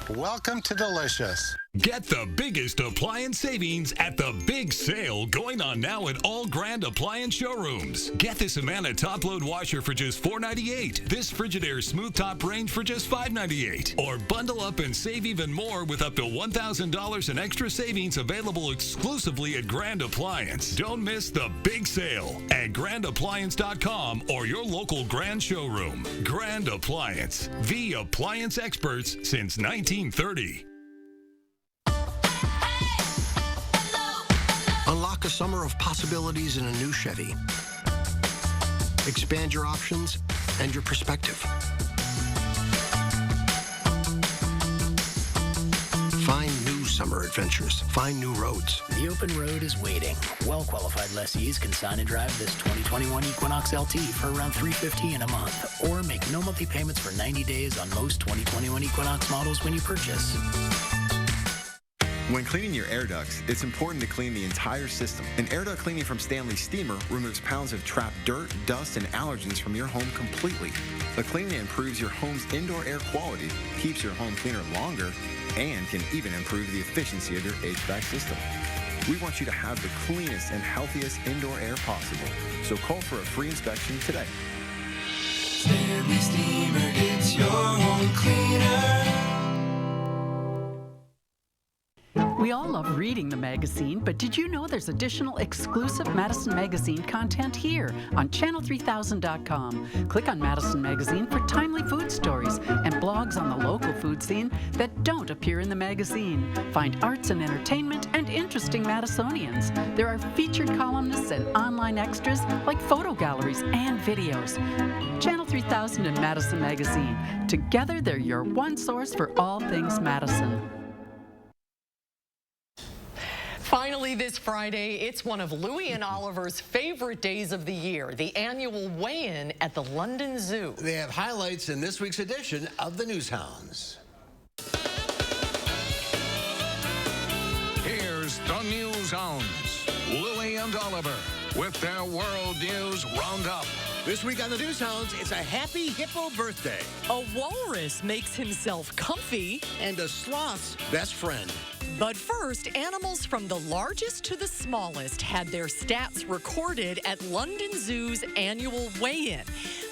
Welcome to Delicious. Get the biggest appliance savings at the big sale going on now at all Grand Appliance showrooms. Get this Amana top-load washer for just $4.98. This Frigidaire smooth top range for just $5.98. Or bundle up and save even more with up to $1,000 in extra savings available exclusively at Grand Appliance. Don't miss the big sale at grandappliance.com or your local Grand showroom. Grand Appliance, the appliance experts since 1930. Unlock a summer of possibilities in a new Chevy. Expand your options and your perspective. Find new summer adventures. Find new roads. The open road is waiting. Well-qualified lessees can sign and drive this 2021 Equinox LT for around $350 a month, or make no monthly payments for 90 days on most 2021 Equinox models when you purchase. When cleaning your air ducts, it's important to clean the entire system. An air duct cleaning from Stanley Steamer removes pounds of trapped dirt, dust, and allergens from your home completely. The cleaning improves your home's indoor air quality, keeps your home cleaner longer, and can even improve the efficiency of your HVAC system. We want you to have the cleanest and healthiest indoor air possible. So call for a free inspection today. Stanley Steamer gets your home cleaner. We all love reading the magazine, but did you know there's additional exclusive Madison Magazine content here on channel3000.com? Click on Madison Magazine for timely food stories and blogs on the local food scene that don't appear in the magazine. Find arts and entertainment and interesting Madisonians. There are featured columnists and online extras like photo galleries and videos. Channel 3000 and Madison Magazine. Together, they're your one source for all things Madison. Finally, this Friday, it's one of Louie and Oliver's favorite days of the year, the annual weigh-in at the London Zoo. They have highlights in this week's edition of the Newshounds. Here's the Newshounds, Louie and Oliver, with their World News Roundup. This week on the Newshounds, it's a happy hippo birthday. A walrus makes himself comfy. And a sloth's best friend. But first, animals from the largest to the smallest had their stats recorded at London Zoo's annual weigh-in.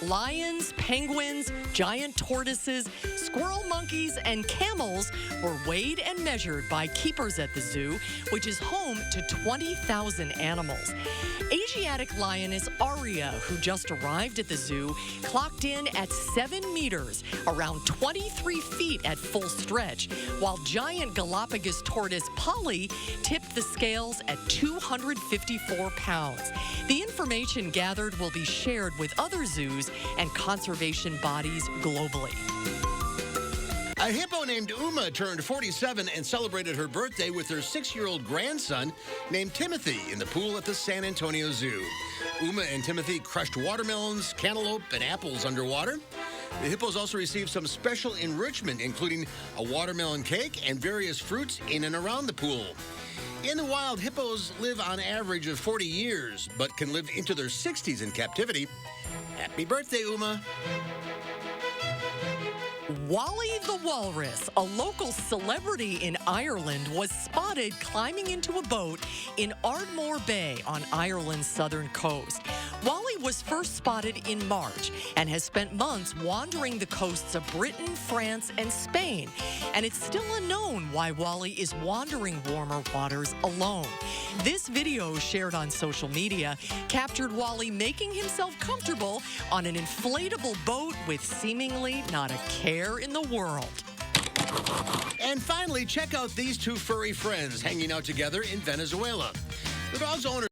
Lions, penguins, giant tortoises, squirrel monkeys, and camels were weighed and measured by keepers at the zoo, which is home to 20,000 animals. Asiatic lioness Aria, who just arrived at the zoo, clocked in at 7 meters, around 23 feet at full stretch, while giant Galapagos tortoise Polly tipped the scales at 254 pounds. The information gathered will be shared with other zoos and conservation bodies globally. A hippo named Uma turned 47 and celebrated her birthday with her 6-year-old grandson named Timothy in the pool at the San Antonio Zoo. Uma and Timothy crushed watermelons, cantaloupe, and apples underwater. The hippos also received some special enrichment, including a watermelon cake and various fruits in and around the pool. In the wild, hippos live on average of 40 years, but can live into their 60s in captivity. Happy birthday, Uma. Wally the walrus, a local celebrity in Ireland, was spotted climbing into a boat in Ardmore Bay on Ireland's southern coast. Wally was first spotted in March and has spent months wandering the coasts of Britain, France, and Spain. And it's still unknown why Wally is wandering warmer waters alone. This video, shared on social media, captured Wally making himself comfortable on an inflatable boat with seemingly not a care in the world. And finally, check out these two furry friends hanging out together in Venezuela. The dog's owner